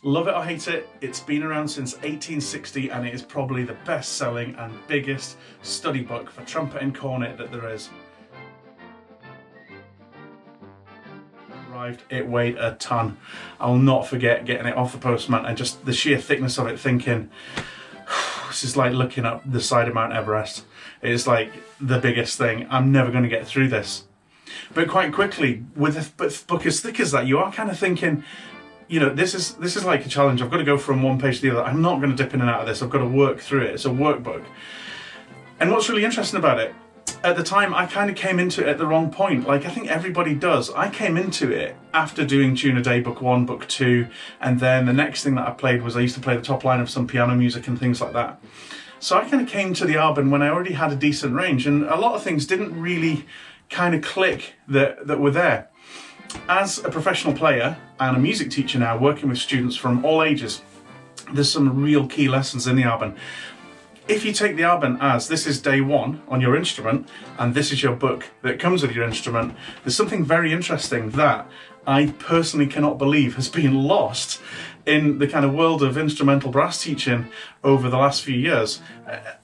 Love it or hate it, it's been around since 1860 and it is probably the best-selling and biggest study book for trumpet and cornet that there is. Arrived, it weighed a ton. I'll not forget getting it off the postman and just the sheer thickness of it, thinking, this is like looking up the side of Mount Everest. It's like the biggest thing. I'm never going to get through this. But quite quickly, with a book as thick as that, you are kind of thinking, you know, this is like a challenge. I've got to go from one page to the other. I'm not going to dip in and out of this. I've got to work through it. It's a workbook. And what's really interesting about it, at the time, I kind of came into it at the wrong point. Like I think everybody does. I came into it after doing Tune a Day, book 1, book 2, and then the next thing that I played was I used to play the top line of some piano music and things like that. So I kind of came to the Arban when I already had a decent range, and a lot of things didn't really kind of click that were there. As a professional player and a music teacher now, working with students from all ages, there's some real key lessons in the Arban. If you take the Arban as this is day 1 on your instrument and this is your book that comes with your instrument, there's something very interesting that I personally cannot believe has been lost in the kind of world of instrumental brass teaching over the last few years.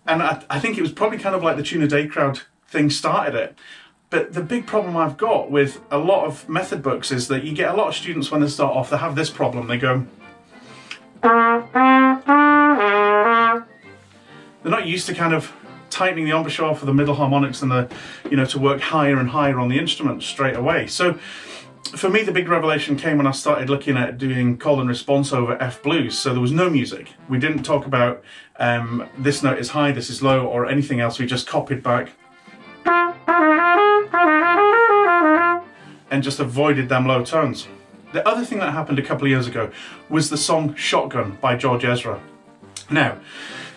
And I think it was probably kind of like the Tune a Day crowd thing started it. But the big problem I've got with a lot of method books is that you get a lot of students when they start off, they have this problem. They go, they're not used to kind of tightening the embouchure for the middle harmonics and the, you know, to work higher and higher on the instrument straight away. So for me, the big revelation came when I started looking at doing call and response over F blues. So there was no music. We didn't talk about this note is high, this is low, or anything else. We just copied back and just avoided them low tones. The other thing that happened a couple of years ago was the song Shotgun by George Ezra. Now,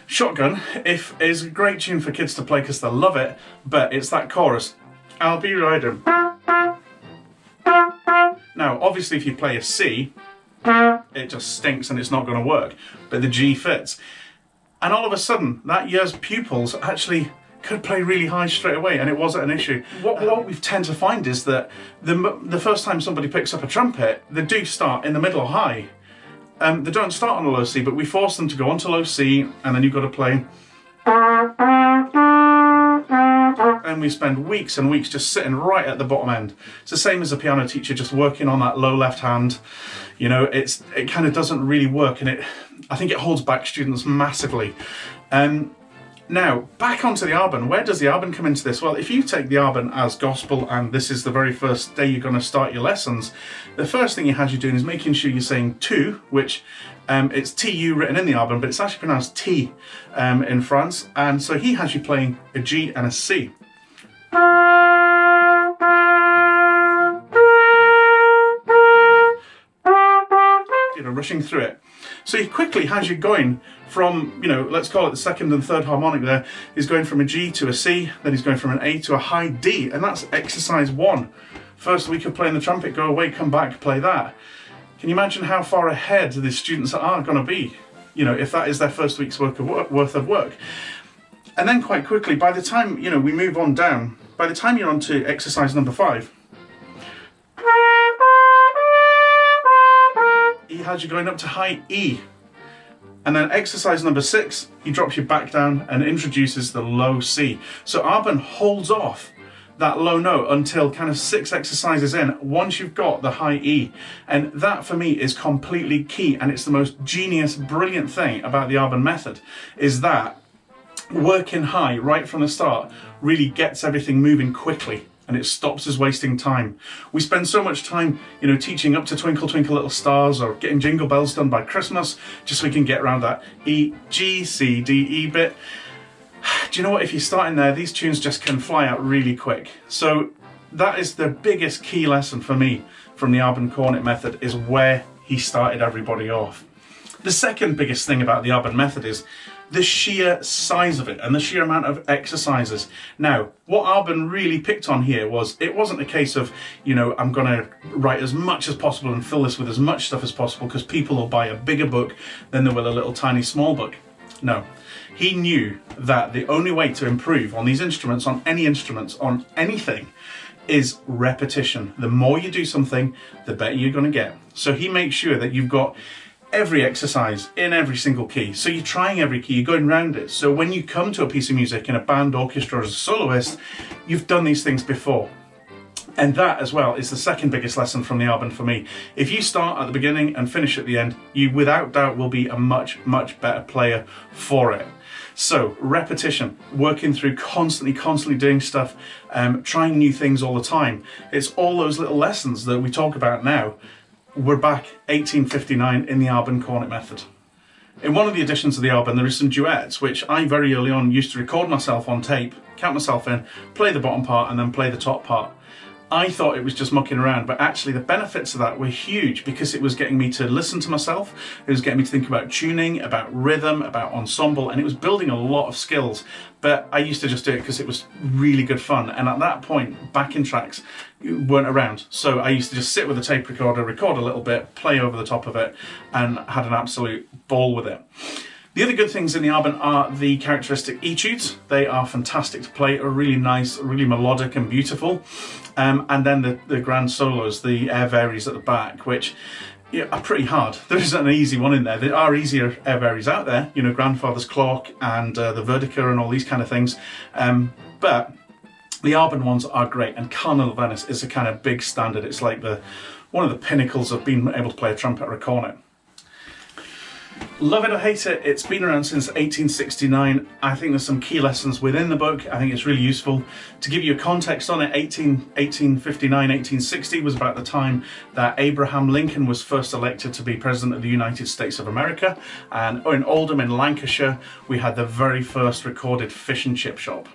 Shotgun is a great tune for kids to play because they love it, but it's that chorus, I'll be riding. Now, obviously if you play a C, it just stinks and it's not going to work, but the G fits. And all of a sudden, that year's pupils actually could play really high straight away, and it wasn't an issue. What we tend to find is that the first time somebody picks up a trumpet, they do start in the middle or high. They don't start on a low C, but we force them to go onto low C, and then you've got to play. And we spend weeks and weeks just sitting right at the bottom end. It's the same as a piano teacher just working on that low left hand. You know, it kind of doesn't really work, and I think it holds back students massively. Now, back onto the Arban. Where does the Arban come into this? Well, if you take the Arban as gospel and this is the very first day you're going to start your lessons, the first thing he has you doing is making sure you're saying tu, which it's TU written in the Arban, but it's actually pronounced T in France. And so he has you playing a G and a C. You know, rushing through it. So he quickly has you going from, you know, let's call it the second and third harmonic there. He's going from a G to a C, then he's going from an A to a high D, and that's exercise 1. First week of playing the trumpet, go away, come back, play that. Can you imagine how far ahead the students are going to be, you know, if that is their first week's worth of work? And then quite quickly, by the time, you know, we move on down, by the time you're on to exercise number 5, he has you going up to high E. And then exercise number 6, he drops you back down and introduces the low C. So Arban holds off that low note until kind of 6 exercises in, once you've got the high E. And that for me is completely key, and it's the most genius, brilliant thing about the Arban method, is that working high right from the start really gets everything moving quickly. And it stops us wasting time. We spend so much time, you know, teaching up to Twinkle Twinkle Little Stars or getting Jingle Bells done by Christmas, just so we can get around that E, G, C, D, E bit. Do you know what? If you start in there, these tunes just can fly out really quick. So that is the biggest key lesson for me from the Arban Cornet Method, is where he started everybody off. The second biggest thing about the Arban Method is the sheer size of it and the sheer amount of exercises. Now, what Arban really picked on here was, it wasn't a case of, you know, I'm going to write as much as possible and fill this with as much stuff as possible because people will buy a bigger book than they will a little tiny small book. No, he knew that the only way to improve on these instruments, on any instruments, on anything, is repetition. The more you do something, the better you're going to get. So he makes sure that you've got every exercise in every single key. So you're trying every key, you're going around it. So when you come to a piece of music in a band, orchestra, or as a soloist, you've done these things before. And that as well is the second biggest lesson from the Arban for me. If you start at the beginning and finish at the end, you without doubt will be a much, much better player for it. So repetition, working through constantly doing stuff, trying new things all the time. It's all those little lessons that we talk about now. We're back 1859 in the Arban Cornet Method. In one of the editions of the Arban, there is some duets, which I very early on used to record myself on tape, count myself in, play the bottom part and then play the top part. I thought it was just mucking around, but actually the benefits of that were huge because it was getting me to listen to myself, it was getting me to think about tuning, about rhythm, about ensemble, and it was building a lot of skills. But I used to just do it because it was really good fun, and at that point, backing tracks weren't around. So I used to just sit with a tape recorder, record a little bit, play over the top of it, and had an absolute ball with it. The other good things in the Arban are the characteristic etudes. They are fantastic to play, are really nice, really melodic and beautiful. And then the grand solos, the air varies at the back, which are pretty hard. There isn't an easy one in there. There are easier air varies out there, you know, Grandfather's Clock and the Verdica and all these kind of things. But the Arban ones are great, and Carnival of Venice is a kind of big standard. It's like one of the pinnacles of being able to play a trumpet or a cornet. Love it or hate it, it's been around since 1869. I think there's some key lessons within the book. I think it's really useful. To give you a context on it, 1859, 1860 was about the time that Abraham Lincoln was first elected to be President of the United States of America. And in Oldham in Lancashire, we had the very first recorded fish and chip shop.